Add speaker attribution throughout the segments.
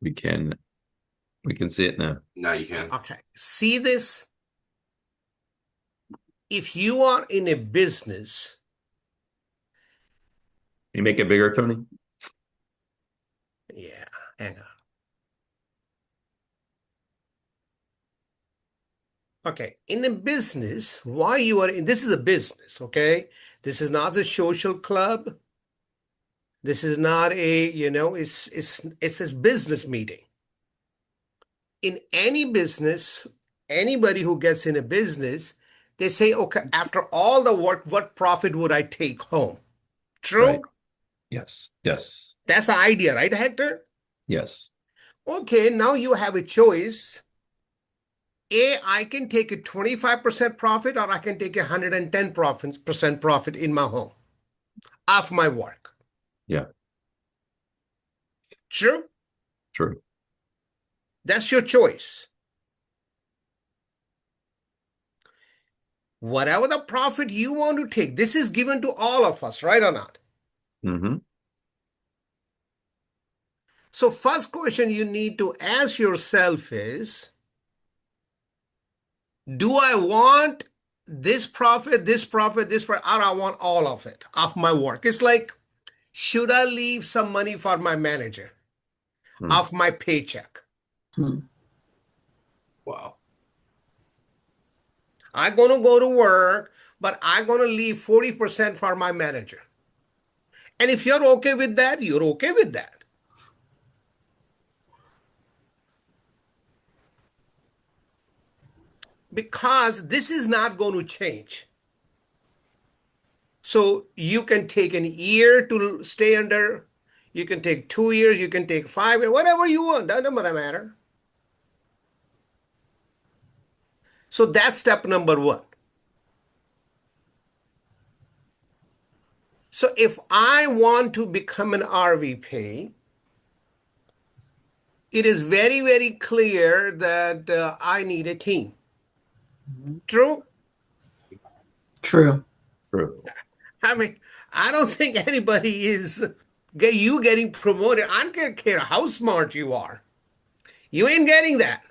Speaker 1: We can see it now.
Speaker 2: Now you can.
Speaker 3: Okay. See this? If you are in a business,
Speaker 1: Can you make it bigger, Tony?
Speaker 3: yeah, hang on. Okay, in a business, why you are in this is a business, okay? This is not a social club. This is not a, it's a business meeting. In any business, anybody who gets in a business, they say, okay, after all the work, what profit would I take home?
Speaker 1: Right.
Speaker 3: True?
Speaker 1: Yes. Yes.
Speaker 3: That's the idea, right, Hector?
Speaker 1: Yes.
Speaker 3: Okay, now you have a choice. I can take a 25% profit or I can take 110% profit in my home of my work.
Speaker 1: Yeah.
Speaker 3: True?
Speaker 1: True.
Speaker 3: That's your choice. Whatever the profit you want to take, this is given to all of us, right or not?
Speaker 1: Mm-hmm.
Speaker 3: So first question you need to ask yourself is, do I want this profit, this profit, this profit, or I want all of it, of my work? It's like, should I leave some money for my manager
Speaker 1: Mm.
Speaker 3: of my paycheck?
Speaker 4: Hmm.
Speaker 2: Wow.
Speaker 3: I'm going to go to work, but I'm going to leave 40% for my manager. And if you're okay with that, you're okay with that. Because this is not going to change. So you can take an year to stay under, you can take 2 years, you can take 5 years, whatever you want, doesn't matter. So that's step number one. So if I want to become an RVP, it is very, very clear that I need a team. True?
Speaker 4: True.
Speaker 1: True.
Speaker 3: I mean, I don't think anybody is you getting promoted. I don't care how smart you are. You ain't getting that.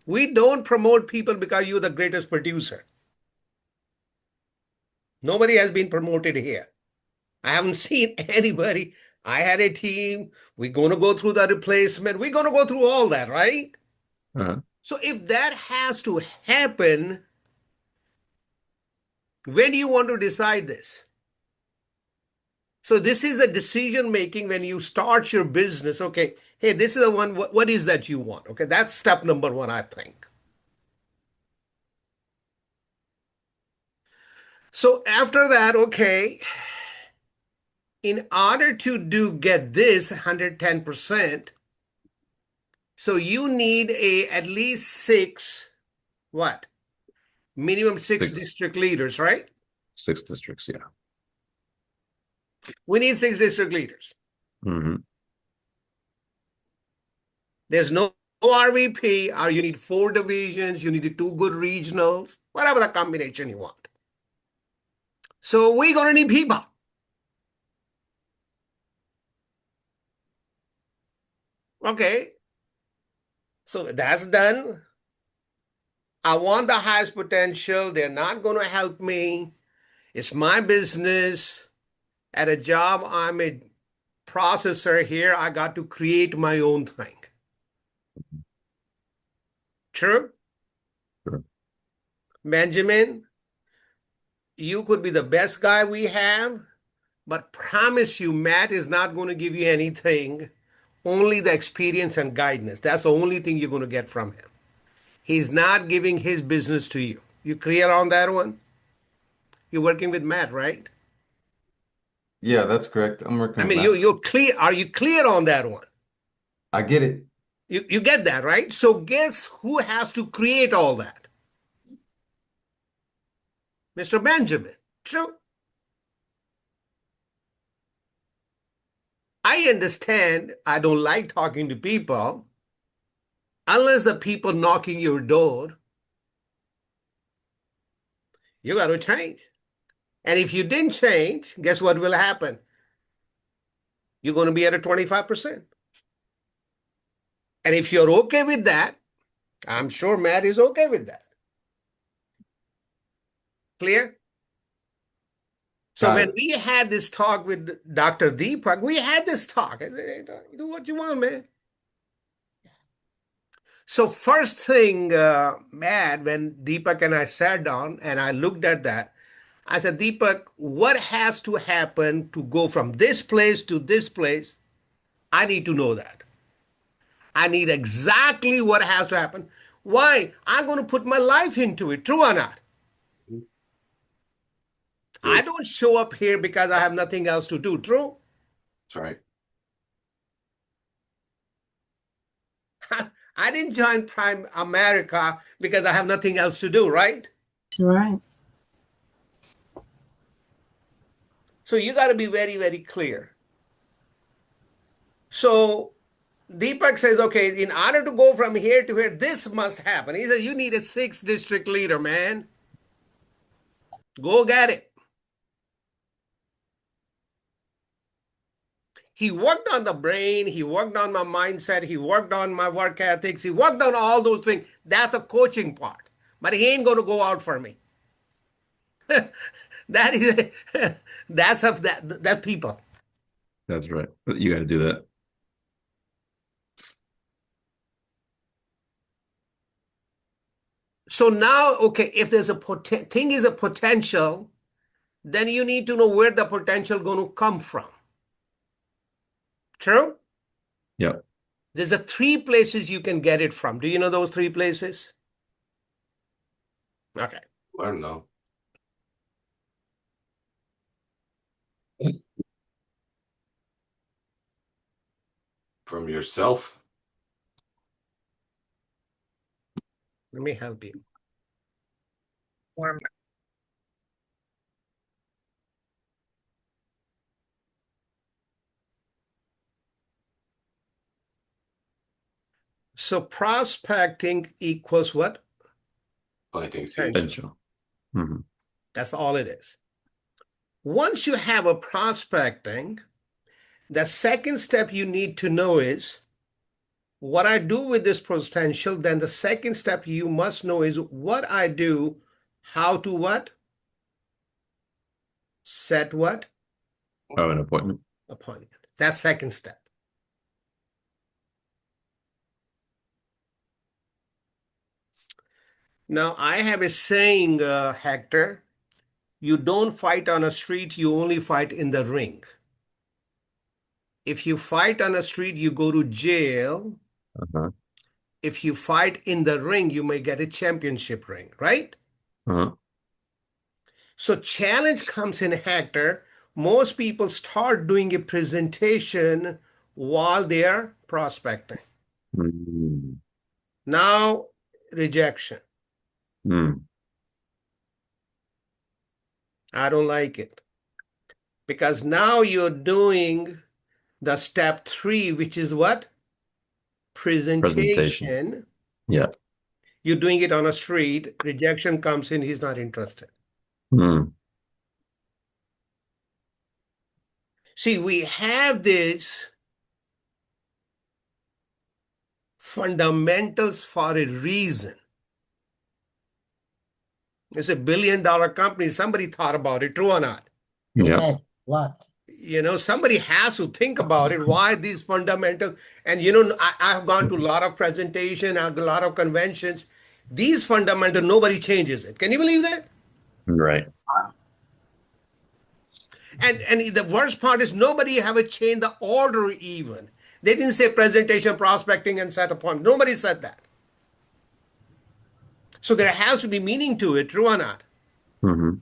Speaker 3: We don't promote people because you're the greatest producer. Nobody has been promoted here. I haven't seen anybody. I had a team. We're going to go through the replacement. We're going to go through all that, right?
Speaker 1: Uh-huh.
Speaker 3: So if that has to happen, when do you want to decide this? So this is the decision making when you start your business. Okay, hey, this is the one. What is that you want? Okay, that's step number one, I think. So after that, okay, in order to get this 110%, so you need a at least six, what? Minimum six
Speaker 1: Six,
Speaker 3: district leaders, right?
Speaker 1: 6 districts. Yeah.
Speaker 3: We need six district leaders.
Speaker 1: Mm-hmm.
Speaker 3: There's no RVP, or you need four divisions, you need two good regionals, whatever the combination you want. So we're gonna need people. Okay, so that's done. I want the highest potential. They're not gonna help me. It's my business. At a job, I'm a processor here. I got to create my own thing. True?
Speaker 1: Sure.
Speaker 3: Benjamin, you could be the best guy we have, but promise you, Matt is not going to give you anything, only the experience and guidance. That's the only thing you're going to get from him. He's not giving his business to you. You clear on that one? You're working with Matt, right?
Speaker 5: Yeah, that's correct. I'm
Speaker 3: I
Speaker 5: working with
Speaker 3: mean,
Speaker 5: Matt.
Speaker 3: you're clear. Are you clear on that one?
Speaker 5: I get it.
Speaker 3: You get that, right? So guess who has to create all that? Mr. Benjamin. True. I understand I don't like talking to people unless the people knocking your door, you got to change. And if you didn't change, guess what will happen? You're going to be at a 25%. And if you're okay with that, I'm sure Matt is okay with that. Clear? So
Speaker 5: Got
Speaker 3: when
Speaker 5: it.
Speaker 3: we had this talk with Dr. Deepak, we had this talk. I said, "Hey, you do what you want, man." So first thing, Matt, when Deepak and I sat down and I looked at that, I said, Deepak, what has to happen to go from this place to this place? I need to know that. I need exactly what has to happen. Why? I'm going to put my life into it. True or not? I don't show up here because I have nothing else to do. True?
Speaker 2: That's right.
Speaker 3: I didn't join Prime America because I have nothing else to do, right?
Speaker 4: Right.
Speaker 3: So you got to be very, very clear. So Deepak says, okay, in order to go from here to here, this must happen. He said, you need a 6th district leader, man. Go get it. He worked on the brain, he worked on my mindset, he worked on my work ethics, he worked on all those things. That's a coaching part. But he ain't going to go out for me. That is that's people.
Speaker 1: That's right. You got to do that.
Speaker 3: So now, okay, if there's a thing is a potential, then you need to know where the potential going to come from. True?
Speaker 1: Yep.
Speaker 3: There's a 3 places you can get it from. Do you know those 3 places? Okay.
Speaker 2: I don't know. From yourself.
Speaker 3: Let me help you. So prospecting equals what?
Speaker 2: Planting seeds.
Speaker 1: Potential. Mhm.
Speaker 3: That's all it is. Once you have a prospecting, the second step you need to know is what I do with this potential. Then the second step you must know is what I do, how to what? Set what?
Speaker 1: Oh, an appointment.
Speaker 3: Appointment. That's second step. Now, I have a saying, Hector, you don't fight on a street, you only fight in the ring. If you fight on a street, you go to jail.
Speaker 1: Uh-huh.
Speaker 3: If you fight in the ring, you may get a championship ring, right?
Speaker 1: Uh-huh.
Speaker 3: So challenge comes in, Hector. Most people start doing a presentation while they are prospecting.
Speaker 1: Mm.
Speaker 3: Now, rejection.
Speaker 1: Mm.
Speaker 3: I don't like it. Because now you're doing the step 3, which is what? Presentation.
Speaker 1: Yeah.
Speaker 3: You're doing it on a street. Rejection comes in, he's not interested.
Speaker 1: Mm.
Speaker 3: See, we have this fundamentals for a reason. It's $1 billion company. Somebody thought about it, true or not?
Speaker 1: Yeah.
Speaker 4: Yes. What?
Speaker 3: You know, somebody has to think about it. Why these fundamentals? And you know, I've gone to a lot of presentation, I've a lot of conventions. These fundamentals, nobody changes it. Can you believe that?
Speaker 1: Right.
Speaker 3: And the worst part is nobody have a change the order even. They didn't say presentation, prospecting, and set appointment. Nobody said that. So there has to be meaning to it, true or not?
Speaker 1: Mm-hmm.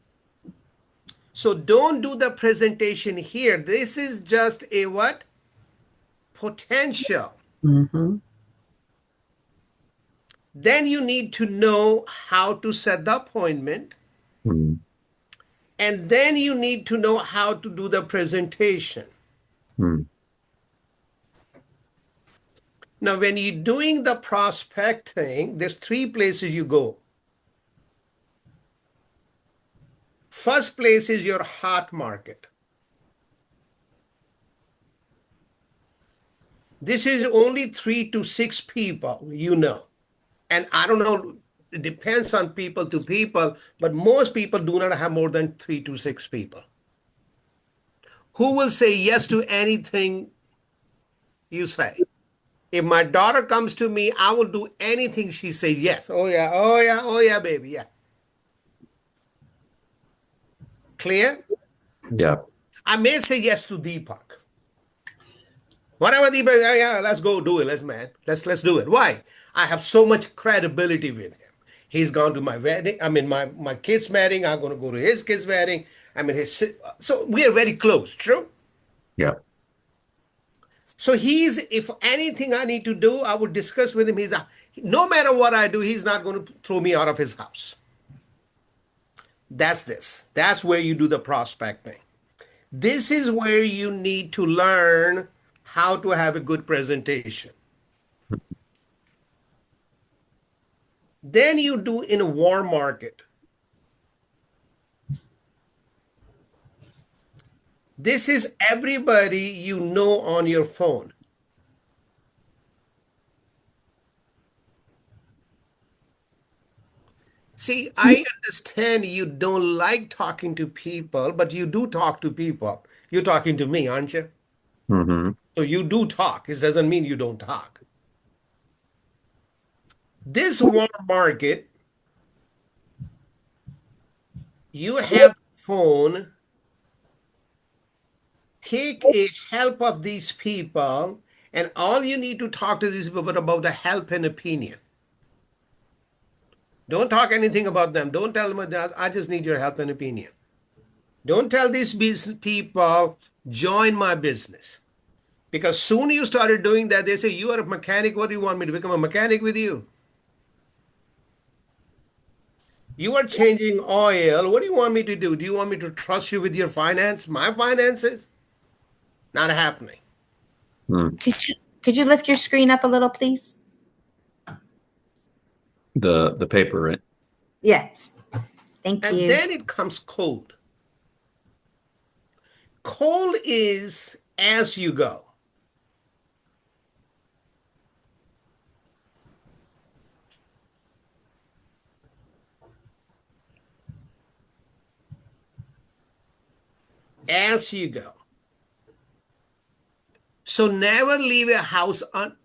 Speaker 3: So don't do the presentation here. This is just a what? Potential.
Speaker 4: Mm-hmm.
Speaker 3: Then you need to know how to set the appointment.
Speaker 1: Mm.
Speaker 3: And then you need to know how to do the presentation.
Speaker 1: Mm.
Speaker 3: Now, when you're doing the prospecting, there's 3 places you go. First place is your hot market. This is only 3 to 6 people, you know. And I don't know, it depends on people to people, but most people do not have more than 3 to 6 people. Who will say yes to anything you say? If my daughter comes to me, I will do anything she says yes. Oh yeah, oh yeah, oh yeah, baby, yeah. Clear?
Speaker 1: Yeah.
Speaker 3: I may say yes to Deepak. Whatever Deepak, yeah, let's go do it. Let's do it. Why? I have so much credibility with him. He's gone to my wedding. I mean, my kid's wedding. I'm going to go to his kid's wedding. I mean, so we are very close. True.
Speaker 1: Yeah.
Speaker 3: So if anything I need to do, I would discuss with him. No matter what I do, he's not going to throw me out of his house. That's where you do the prospecting. This is where you need to learn how to have a good presentation. Then you do in a warm market. This is everybody you know on your phone. See, I understand you don't like talking to people, but you do talk to people. You're talking to me, aren't you?
Speaker 1: Mm-hmm.
Speaker 3: So you do talk. It doesn't mean you don't talk. This warm market, you have a phone. Take a help of these people, and all you need to talk to these people about the help and opinion. Don't talk anything about them. Don't tell them that I just need your help and opinion. Don't tell these people, join my business. Because soon you started doing that, they say, you are a mechanic. What do you want me to become a mechanic with you? You are changing oil. What do you want me to do? Do you want me to trust you with your finance? My finances? Not happening.
Speaker 1: Mm.
Speaker 6: Could you lift your screen up a little, please?
Speaker 1: The paper, right?
Speaker 6: Yes. Thank
Speaker 3: And
Speaker 6: you.
Speaker 3: then it comes cold. Cold is as you go. As you go. So never leave a house on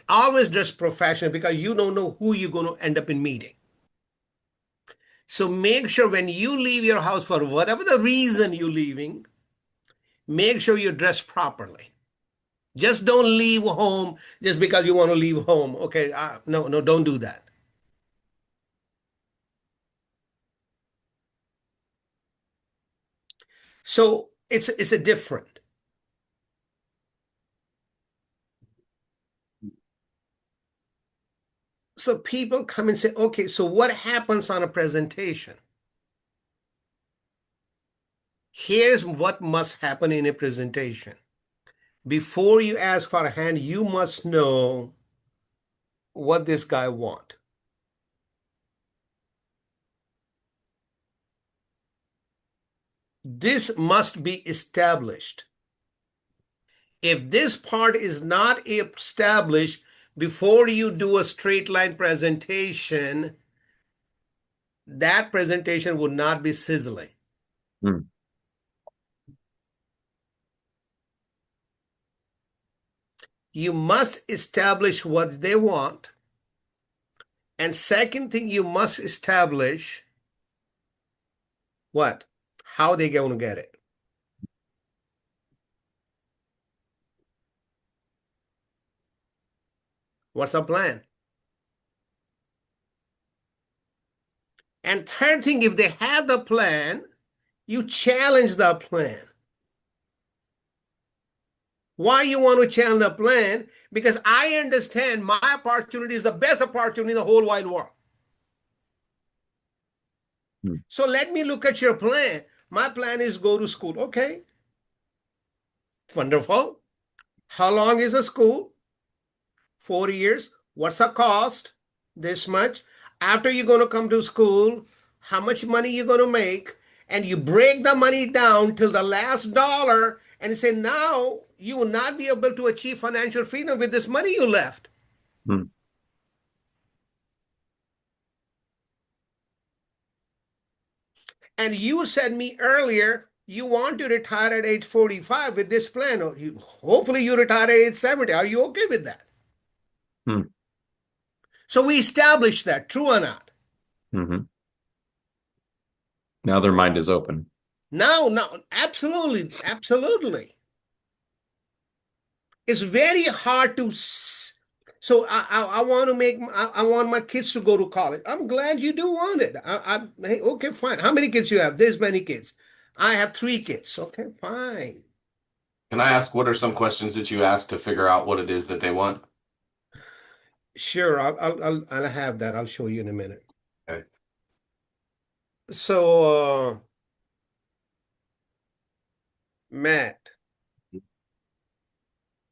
Speaker 3: always dress professional, because you don't know who you're going to end up in meeting. So make sure when you leave your house, for whatever the reason you're leaving, make sure you dress properly. Just don't leave home just because you want to leave home. Okay, no, don't do that. So it's a different. So people come and say, okay, so what happens on a presentation? Here's what must happen in a presentation. Before you ask for a hand, you must know what this guy wants. This must be established. If this part is not established before you do a straight line presentation, that presentation would not be sizzling.
Speaker 1: Mm.
Speaker 3: You must establish what they want. And second thing, you must establish what? How they going to get it. What's the plan? And third thing, if they have the plan, you challenge the plan. Why you want to challenge the plan? Because I understand my opportunity is the best opportunity in the whole wide world. So let me look at your plan. My plan is go to school. Okay. Wonderful. How long is a school? 4 years. What's the cost? This much. After you're going to come to school, how much money you're going to make? And you break the money down till the last dollar, and say now you will not be able to achieve financial freedom with this money you left.
Speaker 1: Hmm.
Speaker 3: And you said me earlier you want to retire at age 45 with this plan, or hopefully you retire at age 70. Are you okay with that?
Speaker 1: Hmm.
Speaker 3: So we established that, true or not?
Speaker 1: Mm-hmm. Now their mind is open.
Speaker 3: No, absolutely, absolutely. It's very hard to. So I want to make. I want my kids to go to college. I'm glad you do want it. Hey, okay, fine. How many kids you have? This many kids. I have 3 kids. Okay, fine.
Speaker 2: Can I ask what are some questions that you asked to figure out what it is that they want?
Speaker 3: Sure, I'll have that. I'll show you in a minute.
Speaker 2: Okay.
Speaker 3: So, Matt,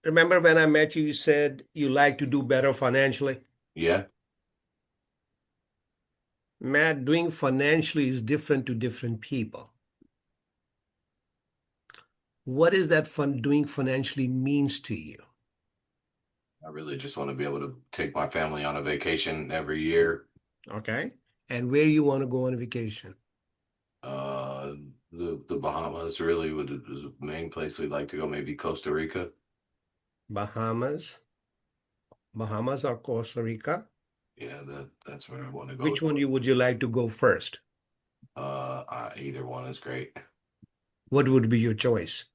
Speaker 3: remember when I met you, you said you like to do better financially?
Speaker 2: Yeah.
Speaker 3: Matt, doing financially is different to different people. What is that doing financially means to you?
Speaker 2: I really just want to be able to take my family on a vacation every year.
Speaker 3: Okay. And where you want to go on vacation?
Speaker 2: The Bahamas really is the main place we'd like to go. Maybe Costa Rica.
Speaker 3: Bahamas or Costa Rica?
Speaker 2: Yeah, that's where I want to go.
Speaker 3: Which one would you like to go first?
Speaker 2: Either one is great.
Speaker 3: What would be your choice?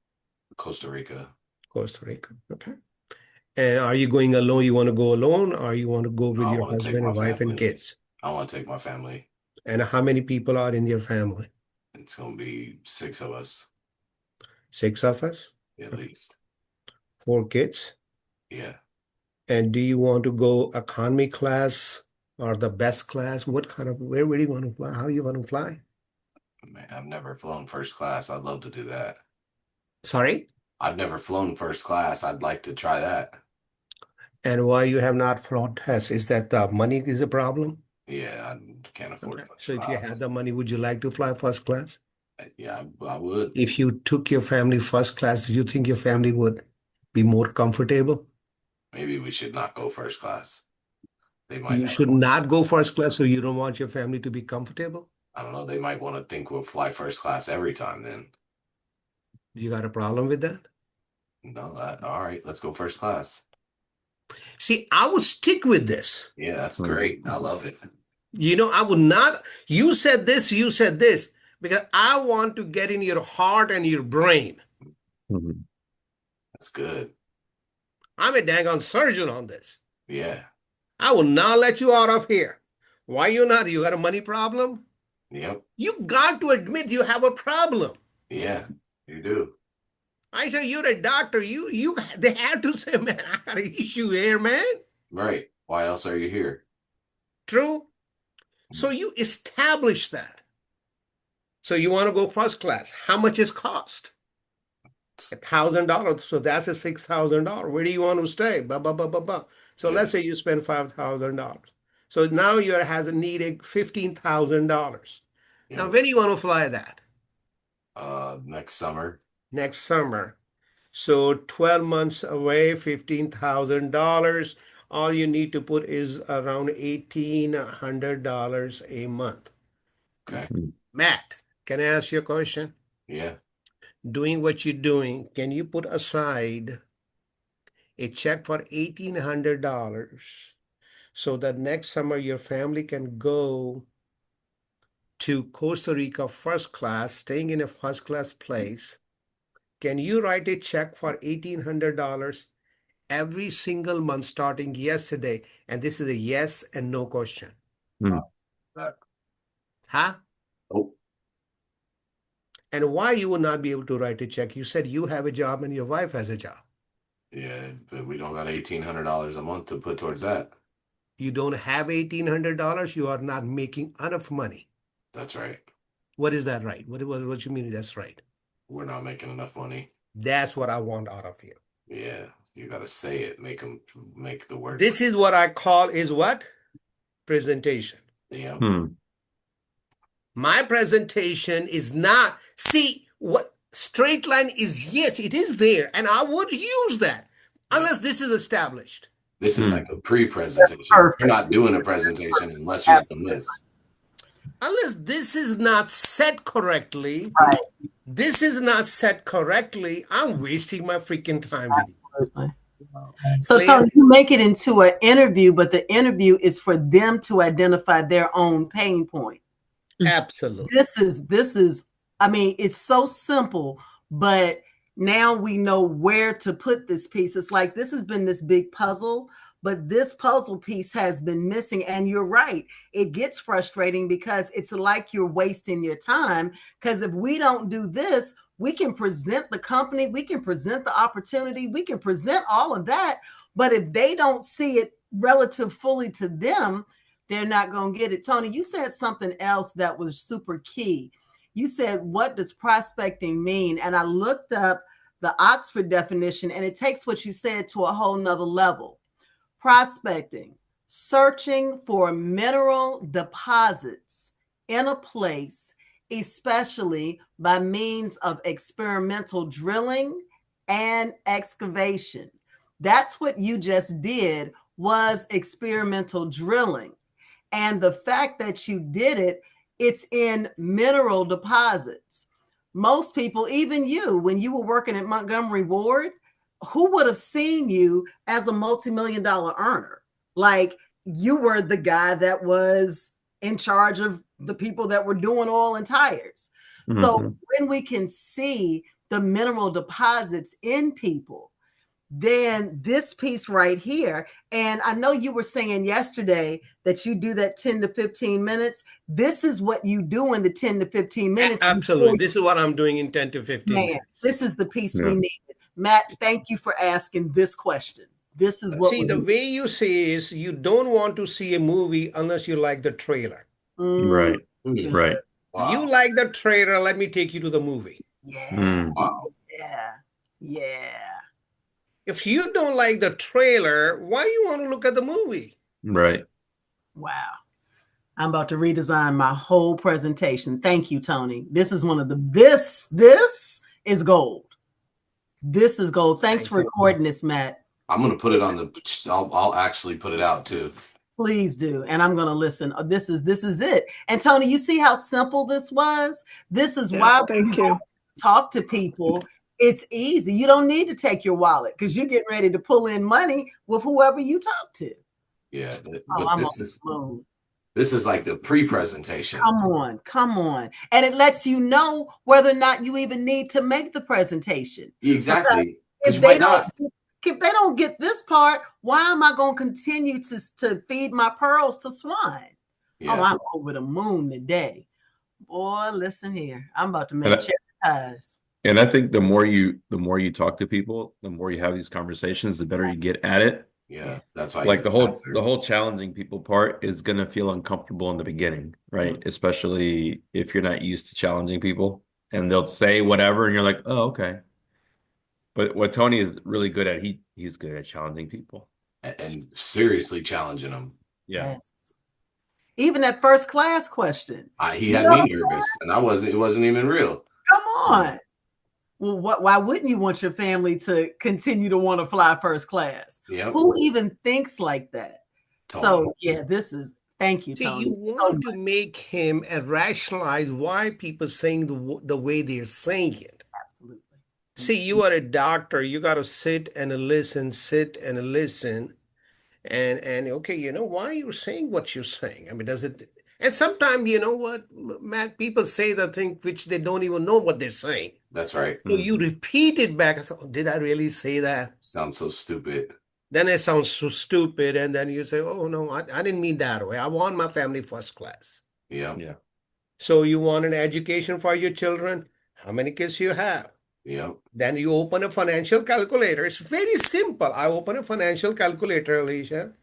Speaker 2: Costa Rica.
Speaker 3: Costa Rica. Okay. And are you going alone? You want to go alone, or you want to go with
Speaker 2: I
Speaker 3: your
Speaker 2: wanna take
Speaker 3: husband
Speaker 2: my
Speaker 3: and wife and
Speaker 2: family.
Speaker 3: kids?
Speaker 2: I want to take my family.
Speaker 3: And how many people are in your family?
Speaker 2: It's gonna be 6 of us
Speaker 3: 6 of us?
Speaker 2: at least.
Speaker 3: 4 kids?
Speaker 2: Yeah.
Speaker 3: And do you want to go economy class or the best class? Where do you want to fly? How you want to fly?
Speaker 2: Man, I've never flown first class. I'd love to do that.
Speaker 3: Sorry?
Speaker 2: I've never flown first class. I'd like to try that.
Speaker 3: And why you have not flown tests? Is that the money is a problem?
Speaker 2: Yeah, I can't afford
Speaker 3: Okay.
Speaker 2: first
Speaker 3: So if you
Speaker 2: class.
Speaker 3: had the money, would you like to fly first class?
Speaker 2: Yeah, I would.
Speaker 3: If you took your family first class, do you think your family would be more comfortable?
Speaker 2: Maybe we should not go first class. They might
Speaker 3: You
Speaker 2: not
Speaker 3: should
Speaker 2: want-
Speaker 3: not go first class, so you don't want your family to be comfortable?
Speaker 2: I don't know. They might want to think we'll fly first class every time then.
Speaker 3: You got a problem with that?
Speaker 2: No, all right, let's go first class.
Speaker 3: See, I would stick with this.
Speaker 2: Yeah, that's
Speaker 1: Hmm.
Speaker 2: great. I love it.
Speaker 3: I would not. You said this, because I want to get in your heart and your brain.
Speaker 1: Mhm.
Speaker 2: That's good.
Speaker 3: I'm a dang on surgeon on this.
Speaker 2: Yeah.
Speaker 3: I will not let you out of here. Why you not? You got a money problem?
Speaker 2: Yep.
Speaker 3: You got to admit you have a problem.
Speaker 2: Yeah, you do.
Speaker 3: I say you're a doctor. They have to say, man, I got an issue here, man.
Speaker 2: Right. Why else are you here?
Speaker 3: True? So you establish that. So you want to go first class. How much is cost? $1,000. So that's a $6,000. Where do you want to stay? Blah, blah, blah, blah, blah. So
Speaker 2: Yeah.
Speaker 3: let's say you spend $5,000. So now you has a needed $15,000. Now,
Speaker 2: Yeah.
Speaker 3: when do you want to fly that?
Speaker 2: Next summer.
Speaker 3: Next summer. So 12 months away, $15,000. All you need to put is around $1,800 a month.
Speaker 2: Okay.
Speaker 3: Matt, can I ask you a question?
Speaker 2: Yeah.
Speaker 3: Doing what you're doing, can you put aside a check for $1,800 so that next summer your family can go to Costa Rica first class, staying in a first class place? Can you write a check for $1,800 every single month starting yesterday? And this is a yes and no question.
Speaker 2: That.
Speaker 3: Huh?
Speaker 2: Oh,
Speaker 3: And why you would not be able to write a check? You said you have a job and your wife has a job.
Speaker 2: yeah, but we don't got $1,800 a month to put towards that.
Speaker 3: You don't have $1,800. You are not making enough money.
Speaker 2: That's right.
Speaker 3: What is that right? What you mean that's right?
Speaker 2: We're not making enough money.
Speaker 3: That's what I want out of you.
Speaker 2: Yeah, you gotta say it. Make the word.
Speaker 3: This is what I call is what? Presentation.
Speaker 2: Yeah.
Speaker 1: Hmm.
Speaker 3: My presentation is not, see, what Straight line is, yes, it is there, and I would use that unless this is established.
Speaker 2: This is
Speaker 1: Hmm.
Speaker 2: like a pre-presentation.
Speaker 4: Perfect.
Speaker 2: You're not doing a presentation unless you've done this.
Speaker 3: Unless this is not set correctly,
Speaker 4: Right.
Speaker 3: this is not set correctly, I'm wasting my freaking time with you.
Speaker 4: Absolutely. So
Speaker 3: Clear?
Speaker 4: Tony, you make it into an interview, but the interview is for them to identify their own pain point.
Speaker 3: Absolutely.
Speaker 4: This is I mean, it's so simple, but now we know where to put this piece. It's like this has been this big puzzle, but this puzzle piece has been missing. And you're right, it gets frustrating because it's like you're wasting your time. Because if we don't do this, we can present the company, we can present the opportunity, we can present all of that. But if they don't see it relative fully to them, they're not going to get it. Tony, you said something else that was super key. You said, what does prospecting mean? And I looked up the Oxford definition, and it takes what you said to a whole nother level. Prospecting, searching for mineral deposits in a place, especially by means of experimental drilling and excavation. That's what you just did, was experimental drilling. And the fact that you did it, it's in mineral deposits. Most people, even you, when you were working at Montgomery Ward, who would have seen you as a multi-million-dollar earner? Like, you were the guy that was in charge of the people that were doing oil and tires. So
Speaker 1: Mhm.
Speaker 4: when we can see the mineral deposits in people, then this piece right here, and I know you were saying yesterday that you do that 10 to 15 minutes. This is what you do in the 10 to 15 minutes.
Speaker 3: Absolutely. This is what I'm doing in 10 to 15
Speaker 4: Man,
Speaker 3: minutes.
Speaker 4: this is the piece
Speaker 1: Yeah.
Speaker 4: we needed. Matt, thank you for asking this question. This is what
Speaker 3: See, the way you say is you don't want to see a movie unless you like the trailer.
Speaker 1: Right.
Speaker 2: Hmm.
Speaker 1: Right.
Speaker 2: Wow.
Speaker 3: You like the trailer, let me take you to the movie.
Speaker 4: Yeah,
Speaker 1: Mm.
Speaker 2: Wow.
Speaker 4: yeah.
Speaker 3: If you don't like the trailer, why you want to look at the movie?
Speaker 1: Right.
Speaker 4: Wow. I'm about to redesign my whole presentation. Thank you, Tony. This is one of the this is gold. This is gold. Thanks for recording this, Matt.
Speaker 2: I'm gonna put it on the. I'll actually put it out too.
Speaker 4: Please do. And I'm going to listen. This is it. And Tony, you see how simple this was? This is why
Speaker 7: Thank you.
Speaker 4: talk to people. It's easy. You don't need to take your wallet because you're getting ready to pull in money with whoever you talk to.
Speaker 2: Yeah,
Speaker 4: Oh,
Speaker 2: but
Speaker 4: I'm
Speaker 2: this
Speaker 4: on
Speaker 2: is
Speaker 4: the moon.
Speaker 2: this is like the pre-presentation.
Speaker 4: Come on. And it lets you know whether or not you even need to make the presentation.
Speaker 2: Exactly.
Speaker 4: If
Speaker 2: Because you
Speaker 4: they
Speaker 2: might
Speaker 4: don't,
Speaker 2: not.
Speaker 4: if they don't get this part, why am I going to continue to feed my pearls to swine?
Speaker 2: Yeah.
Speaker 4: Oh, I'm over the moon today. Boy, listen here. I'm about to make
Speaker 1: And I-
Speaker 4: cherry pies.
Speaker 1: And I think the more you talk to people, the more you have these conversations, the better you get at it.
Speaker 2: Yeah,
Speaker 4: Yes.
Speaker 2: that's why.
Speaker 1: Like
Speaker 2: he's
Speaker 1: the
Speaker 2: master.
Speaker 1: whole challenging people part is gonna feel uncomfortable in the beginning, right? Especially if you're not used to challenging people, and they'll say whatever, and you're like, oh, okay. But what Tony is really good at, he's good at challenging people.
Speaker 2: and seriously challenging him.
Speaker 1: Yeah.
Speaker 4: Yes. Even that first class question.
Speaker 2: He
Speaker 4: You
Speaker 2: had
Speaker 4: know
Speaker 2: me
Speaker 4: what I'm
Speaker 2: nervous, and I wasn't. It wasn't even real.
Speaker 4: Come on. Well, why wouldn't you want your family to continue to want to fly first class?
Speaker 2: Yep.
Speaker 4: Who even thinks like that?
Speaker 2: Tony.
Speaker 4: So yeah, thank you,
Speaker 3: See,
Speaker 4: Tony.
Speaker 3: you want to make him rationalize why people saying the way they're saying it.
Speaker 4: Absolutely.
Speaker 3: See, you are a doctor. You got to sit and listen, and okay, why you're saying what you're saying. I mean, does it? And sometimes, you know what, Matt, people say the thing which they don't even know what they're saying.
Speaker 2: That's right.
Speaker 3: So you repeat it back and say, oh, did I really say that?
Speaker 2: Sounds so stupid.
Speaker 3: Then it sounds so stupid. And then you say, oh, no, I didn't mean that way. I want my family first class.
Speaker 2: Yep.
Speaker 1: Yeah.
Speaker 3: So you want an education for your children? How many kids you have?
Speaker 2: Yep.
Speaker 3: Then you open a financial calculator. It's very simple. I open a financial calculator, Alicia.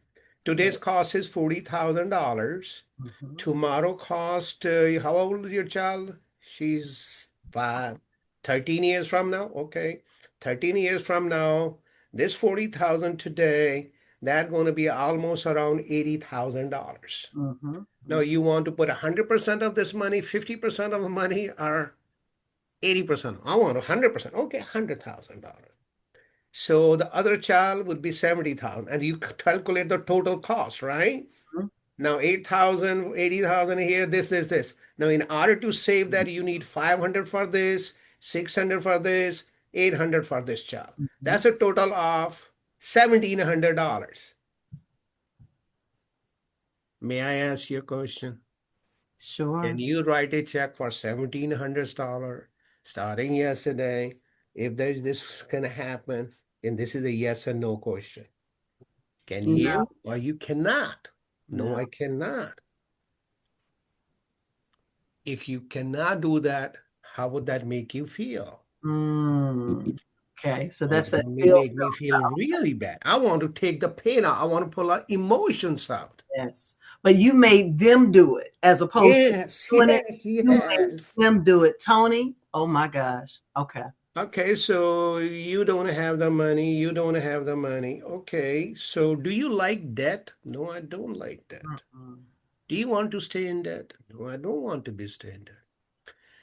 Speaker 3: Today's cost is $40,000.
Speaker 4: Mhm.
Speaker 3: Tomorrow cost, how old is your child? She's 13 years from now. Okay. 13 years from now, this 40,000 today, that's going to be almost around $80,000.
Speaker 4: Mhm.
Speaker 3: Now you want to put 100% of this money, 50% of the money, or 80%. I want 100%. Okay, $100,000. So the other child would be 70,000, and you calculate the total cost, right?
Speaker 4: Mhm.
Speaker 3: Now 8,000, 80,000 here, this. Now, in order to save that, you need 500 for this, 600 for this, 800 for this child. That's a total of $1,700. May I ask you a question?
Speaker 4: Sure.
Speaker 3: Can you write a check for $1,700 starting yesterday? If there's this gonna happen, and this is a yes or no question. Can
Speaker 4: No,
Speaker 3: you or you cannot? No,
Speaker 4: no.
Speaker 3: I cannot. If you cannot do that, how would that make you feel?
Speaker 4: Okay, so
Speaker 3: Well, it's
Speaker 4: that's that
Speaker 3: gonna
Speaker 4: feel.
Speaker 3: make me feel really bad. I want to take the pain out. I want to pull out emotions out.
Speaker 4: Yes, but you made them do it as opposed to
Speaker 3: Yes,
Speaker 4: doing it.
Speaker 3: yes,
Speaker 4: You made
Speaker 3: yes.
Speaker 4: them do it, Tony. Oh my gosh. Okay.
Speaker 3: Okay, so you don't have the money. You don't have the money. Okay, so do you like debt? No, I don't like debt.
Speaker 4: Mm-mm.
Speaker 3: Do you want to stay in debt? No, I don't want to be stay in debt.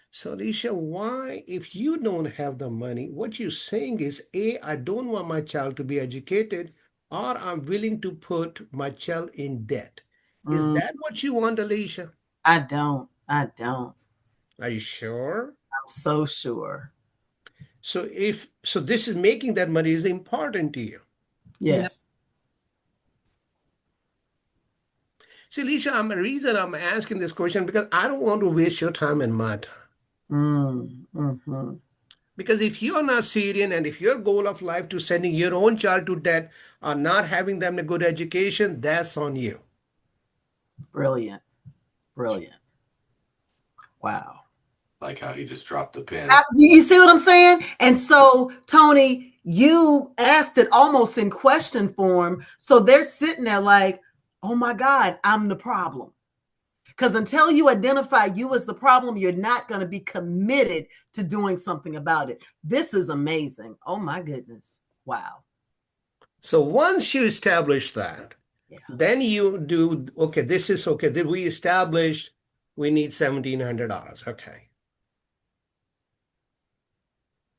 Speaker 3: So, Alicia, why, if you don't have the money, what you're saying is, A, I don't want my child to be educated, or I'm willing to put my child in debt. Is
Speaker 4: Mm,
Speaker 3: that what you want, Alicia?
Speaker 4: I don't. I don't.
Speaker 3: Are you sure?
Speaker 4: I'm so sure.
Speaker 3: So this is making that money is important to you.
Speaker 4: Yes.
Speaker 3: See, Alicia, the reason I'm asking this question because I don't want to waste your time and my time.
Speaker 4: Mm-hmm.
Speaker 3: Because if you're not Syrian and if your goal of life to sending your own child to debt or not having them a good education, that's on you.
Speaker 4: Brilliant. Brilliant. Wow.
Speaker 2: Like how he just dropped the pen.
Speaker 4: You see what I'm saying? And so, Tony, you asked it almost in question form. So they're sitting there like, oh my God, I'm the problem. Because until you identify you as the problem, you're not going to be committed to doing something about it. This is amazing. Oh my goodness. Wow.
Speaker 3: So once you establish that,
Speaker 4: Yeah.
Speaker 3: then you do, okay, this is okay. Did we established we need $1,700? Okay.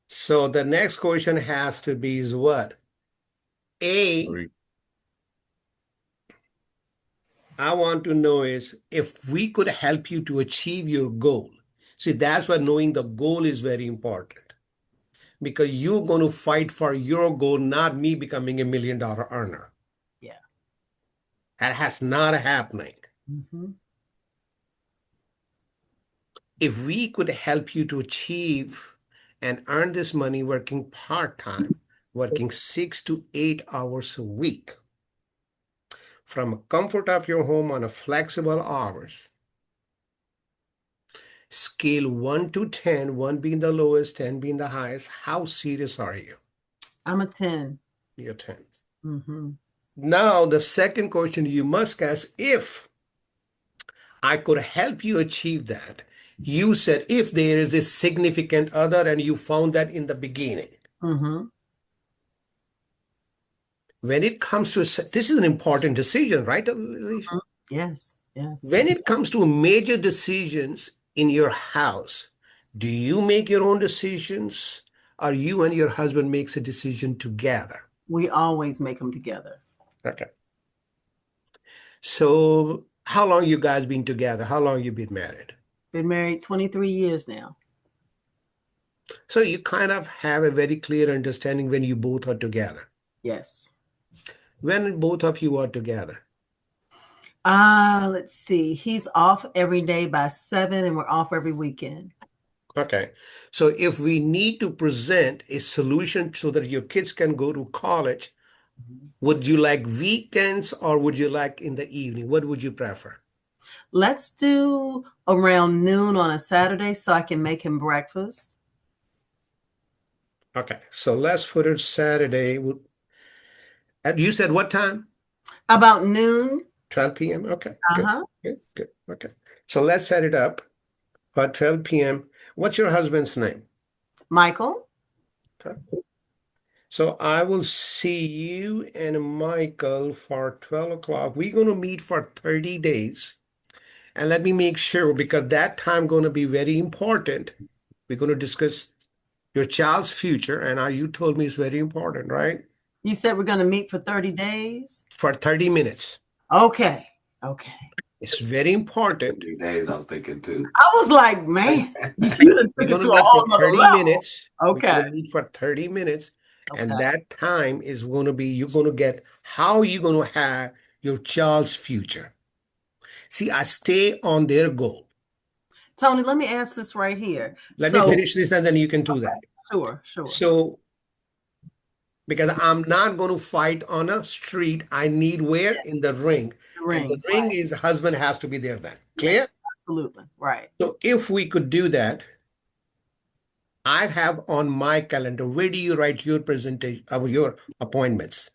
Speaker 3: So the next question has to be is what? A, I want to know is if we could help you to achieve your goal. See, that's why knowing the goal is very important because you're going to fight for your goal, not me becoming $1 million earner.
Speaker 4: Yeah.
Speaker 3: That has not happening.
Speaker 4: Mm-hmm.
Speaker 3: If we could help you to achieve and earn this money working part-time, working 6 to 8 hours a week, from a comfort of your home on a flexible hours, scale 1 to 10, 1 being the lowest, 10 being the highest, how serious are you?
Speaker 4: I'm a 10.
Speaker 3: You're 10.
Speaker 4: Mm-hmm.
Speaker 3: Now, the second question you must ask, if I could help you achieve that, you said if there is a significant other and you found that in the beginning.
Speaker 4: Mm-hmm.
Speaker 3: When it comes to, this is an important decision, right, Alicia?
Speaker 4: Mm-hmm. Yes. Yes.
Speaker 3: When it comes to major decisions in your house, do you make your own decisions or you and your husband makes a decision together?
Speaker 4: We always make them together.
Speaker 3: Okay. So how long you guys been together? How long you been married?
Speaker 4: Been married 23 years now.
Speaker 3: So you kind of have a very clear understanding when you both are together.
Speaker 4: Yes.
Speaker 3: When both of you are together.
Speaker 4: Let's see. He's off every day by 7 and we're off every weekend.
Speaker 3: Okay. So if we need to present a solution so that your kids can go to college, would you like weekends or would you like in the evening? What would you prefer?
Speaker 4: Let's do around noon on a Saturday so I can make him breakfast.
Speaker 3: Okay. So let's put it Saturday. And you said what time?
Speaker 4: About noon.
Speaker 3: 12 p.m. Okay. Good.
Speaker 4: Uh-huh.
Speaker 3: Good. Good. Okay. So let's set it up for 12 p.m. What's your husband's name?
Speaker 4: Michael.
Speaker 3: Okay. So I will see you and Michael for 12 o'clock. We're going to meet for 30 days. And let me make sure because that time going to be very important. We're going to discuss your child's future, and you told me it's very important, right?
Speaker 4: You said we're going to meet for 30 days?
Speaker 3: For 30 minutes.
Speaker 4: Okay. Okay.
Speaker 3: It's very important.
Speaker 2: 3 days, I was thinking too.
Speaker 4: I was like, man, you done
Speaker 3: We're
Speaker 4: took it
Speaker 3: going
Speaker 4: to
Speaker 3: to
Speaker 4: a
Speaker 3: meet
Speaker 4: whole
Speaker 3: for
Speaker 4: nother
Speaker 3: 30
Speaker 4: level.
Speaker 3: minutes. We're going
Speaker 4: Okay.
Speaker 3: to meet for 30 minutes. And
Speaker 4: Okay.
Speaker 3: that time is going to be, you're going to get how you're going to have your child's future. See, I stay on their goal.
Speaker 4: Tony, let me ask this right here.
Speaker 3: Let me
Speaker 4: So,
Speaker 3: finish this and then you can do that.
Speaker 4: sure.
Speaker 3: So, because I'm not going to fight on a street, I need where? In the ring.
Speaker 4: The
Speaker 3: And the
Speaker 4: ring.
Speaker 3: ring
Speaker 4: Right.
Speaker 3: is husband has to be there then. Clear?
Speaker 4: Yes, absolutely. Right.
Speaker 3: So if we could do that, I have on my calendar, where do you write your presentation of your appointments?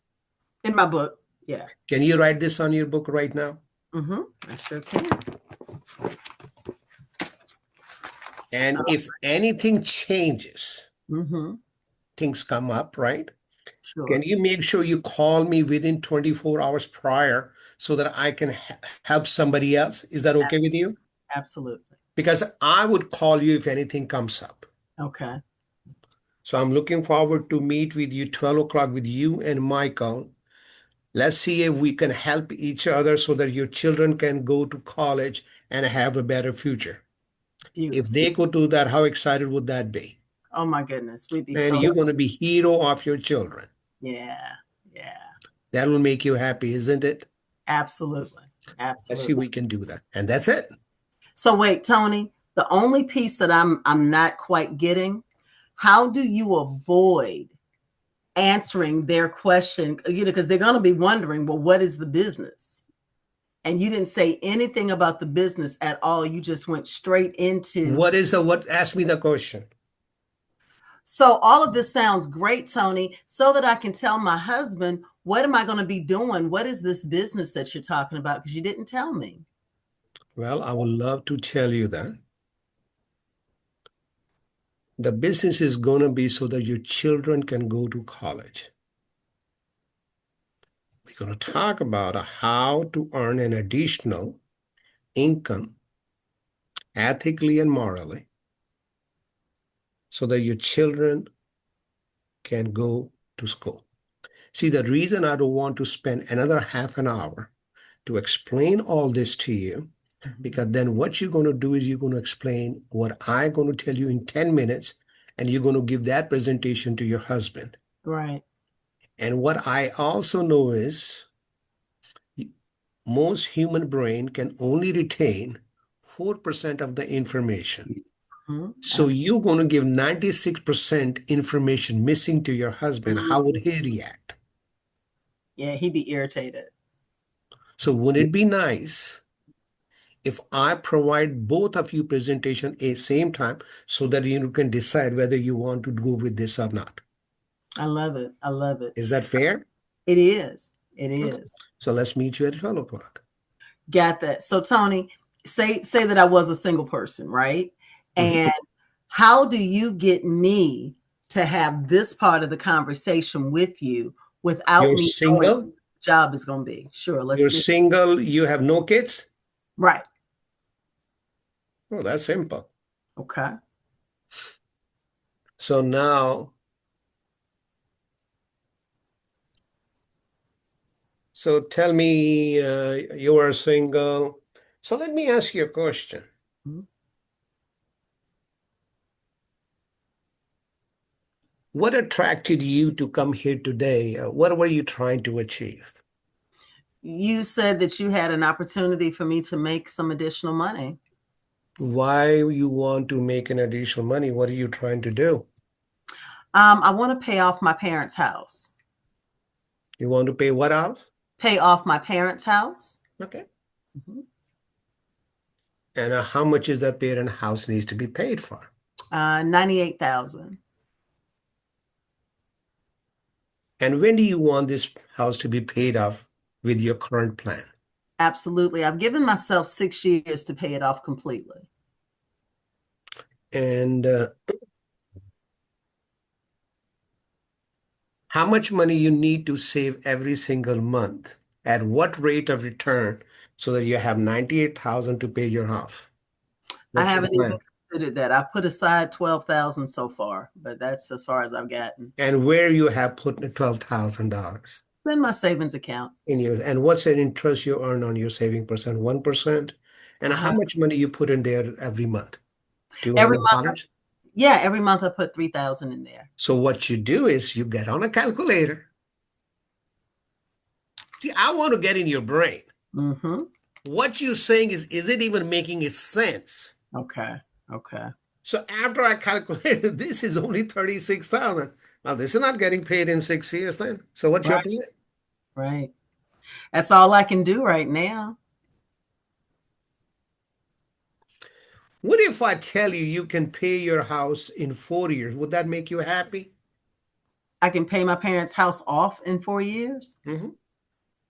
Speaker 4: In my book. Yeah.
Speaker 3: Can you write this on your book right now?
Speaker 4: I sure can.
Speaker 3: And if anything changes, things come up, right?
Speaker 4: Sure.
Speaker 3: Can you make sure you call me within 24 hours prior so that I can help somebody else? Is that okay with you?
Speaker 4: Absolutely.
Speaker 3: Because I would call you if anything comes up.
Speaker 4: Okay.
Speaker 3: So I'm looking forward to meet with you 12 o'clock with you and Michael. Let's see if we can help each other so that your children can go to college and have a better future.
Speaker 4: Beautiful.
Speaker 3: If they could do that, how excited would that be?
Speaker 4: Oh my goodness. We'd be
Speaker 3: And
Speaker 4: so
Speaker 3: you're going to be hero of your children.
Speaker 4: Yeah.
Speaker 3: That will make you happy, isn't it?
Speaker 4: Absolutely.
Speaker 3: Let's see if
Speaker 4: Absolutely.
Speaker 3: we can do that. And that's it.
Speaker 4: So wait, Tony, the only piece that I'm not quite getting, how do you avoid answering their question? Because they're going to be wondering, well, what is the business? And you didn't say anything about the business at all. You just went straight into
Speaker 3: What? Ask me the question.
Speaker 4: So all of this sounds great, Tony, so that I can tell my husband, what am I going to be doing? What is this business that you're talking about? Because you didn't tell me.
Speaker 3: Well, I would love to tell you that. The business is going to be so that your children can go to college. We're going to talk about how to earn an additional income ethically and morally so that your children can go to school. See, the reason I don't want to spend another half an hour to explain all this to you, because then what you're going to do is you're going to explain what I'm going to tell you in 10 minutes, and you're going to give that presentation to your husband.
Speaker 4: Right.
Speaker 3: And what I also know is most human brain can only retain 4% of the information. So you're going to give 96% information missing to your husband. How would he react?
Speaker 4: Yeah, he'd be irritated.
Speaker 3: So would it be nice if I provide both of you presentation at the same time so that you can decide whether you want to go with this or not?
Speaker 4: I love it. I love it.
Speaker 3: Is that fair?
Speaker 4: It is. It
Speaker 3: Okay.
Speaker 4: is.
Speaker 3: So let's meet you at 12 o'clock.
Speaker 4: Got that. So Tony, say that I was a single person, right? And how do you get me to have this part of the conversation with you without
Speaker 3: You're
Speaker 4: me knowing
Speaker 3: single?
Speaker 4: what the job is going to be? Sure. Let's
Speaker 3: You're
Speaker 4: get
Speaker 3: single, you have no kids?
Speaker 4: right.
Speaker 3: Oh, that's simple.
Speaker 4: Okay.
Speaker 3: So now, so tell me, you are single. So let me ask you a question.
Speaker 4: Mhm.
Speaker 3: What attracted you to come here today? What were you trying to achieve?
Speaker 4: You said that you had an opportunity for me to make some additional money.
Speaker 3: Why you want to make an additional money? What are you trying to do?
Speaker 4: I want to pay off my parents' house.
Speaker 3: You want to pay what off?
Speaker 4: Pay off my parents' house.
Speaker 3: Okay.
Speaker 4: Mhm.
Speaker 3: And how much is that parent house needs to be paid for?
Speaker 4: 98,000.
Speaker 3: And when do you want this house to be paid off with your current plan?
Speaker 4: Absolutely. I've given myself 6 years to pay it off completely.
Speaker 3: And how much money you need to save every single month? At what rate of return so that you have 98,000 to pay your house?
Speaker 4: I
Speaker 3: What's your
Speaker 4: haven't even
Speaker 3: plan?
Speaker 4: considered that. I put aside 12,000 so far, but that's as far as I've gotten.
Speaker 3: And where you have put the $12,000
Speaker 4: In my savings account.
Speaker 3: in your, and what's the interest you earn on your saving percent? 1%? And how much money you put in there every month?
Speaker 4: Every month,
Speaker 3: $200?
Speaker 4: yeah, every month I put 3,000 in there.
Speaker 3: So what you do is you get on a calculator. See, I want to get in your brain.
Speaker 4: Mm-hmm.
Speaker 3: What you're saying is it even making sense?
Speaker 4: Okay. Okay.
Speaker 3: So after I calculated, this is only 36,000. Now this is not getting paid in 6 years then. So what's your
Speaker 4: Right.
Speaker 3: plan?
Speaker 4: Right. That's all I can do right now.
Speaker 3: What if I tell you you can pay your house in 4 years? Would that make you happy?
Speaker 4: I can pay my parents' house off in 4 years.
Speaker 3: Mm-hmm.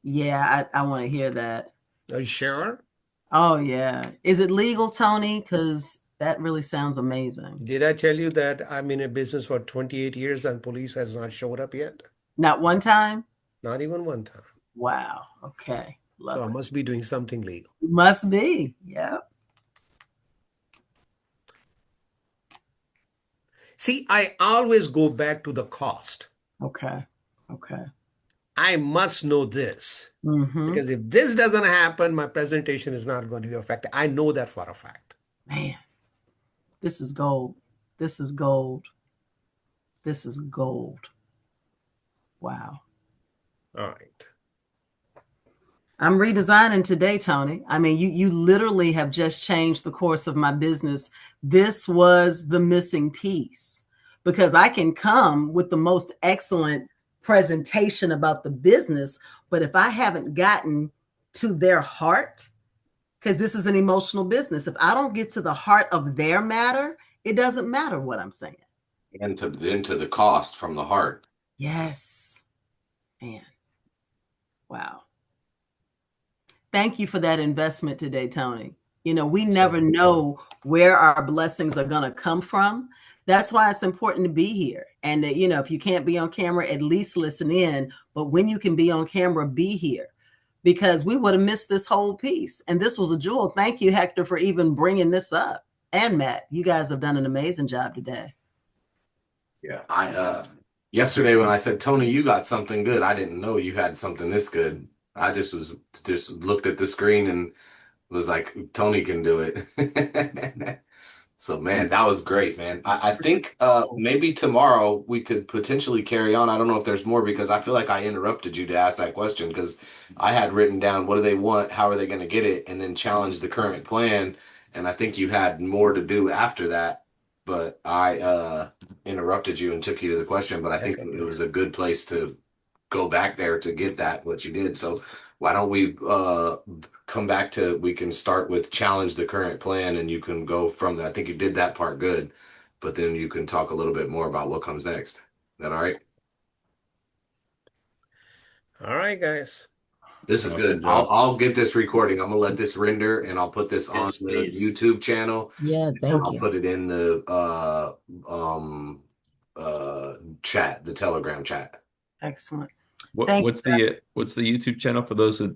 Speaker 4: Yeah, I want to hear that.
Speaker 3: Are you sure?
Speaker 4: Oh, yeah. Is it legal, Tony? Because that really sounds amazing.
Speaker 3: Did I tell you that I'm in a business for 28 years and police has not showed up yet?
Speaker 4: Not one time?
Speaker 3: Not even one time.
Speaker 4: Wow. Okay.
Speaker 3: So I
Speaker 4: Love it.
Speaker 3: must be doing something legal.
Speaker 4: Must be. Yep.
Speaker 3: See, I always go back to the cost.
Speaker 4: Okay. Okay.
Speaker 3: I must know this
Speaker 4: Mm-hmm.
Speaker 3: because if this doesn't happen, my presentation is not going to be effective. I know that for a fact.
Speaker 4: Man, this is gold. This is gold. This is gold. Wow.
Speaker 3: All right.
Speaker 4: I'm redesigning today, Tony. I mean, you literally have just changed the course of my business. This was the missing piece because I can come with the most excellent presentation about the business, but if I haven't gotten to their heart, because this is an emotional business, if I don't get to the heart of their matter, it doesn't matter what I'm saying.
Speaker 2: And to the cost from the heart.
Speaker 4: Yes. Man. Wow. Thank you for that investment today, Tony. You know, we never know where our blessings are going to come from. That's why it's important to be here. And, you know, if you can't be on camera, at least listen in. But when you can be on camera, be here because we would have missed this whole piece. And this was a jewel. Thank you, Hector, for even bringing this up. And Matt, you guys have done an amazing job today.
Speaker 2: Yeah. Yesterday when I said, Tony, you got something good, I didn't know you had something this good. I just looked at the screen and was like, Tony can do it. So man, that was great, man. I think maybe tomorrow we could potentially carry on. I don't know if there's more because I feel like I interrupted you to ask that question because I had written down what do they want, how are they going to get it, and then challenge the current plan. And I think you had more to do after that, but I interrupted you and took you to the question. But I think it was a good place to go back there to get that what you did. So why don't we come back to, we can start with challenge the current plan and you can go from there. I think you did that part good, but then you can talk a little bit more about what comes next. Is that all right?
Speaker 3: All right, guys.
Speaker 2: This is
Speaker 1: Awesome
Speaker 2: good.
Speaker 1: job.
Speaker 2: I'll get this recording. I'm gonna let this render and I'll put this on the
Speaker 1: please.
Speaker 2: YouTube channel.
Speaker 7: Yeah, thank
Speaker 2: I'll
Speaker 7: you.
Speaker 2: put it in the chat, the Telegram chat.
Speaker 4: Excellent.
Speaker 1: What,
Speaker 4: Thank
Speaker 1: what's the YouTube channel for those that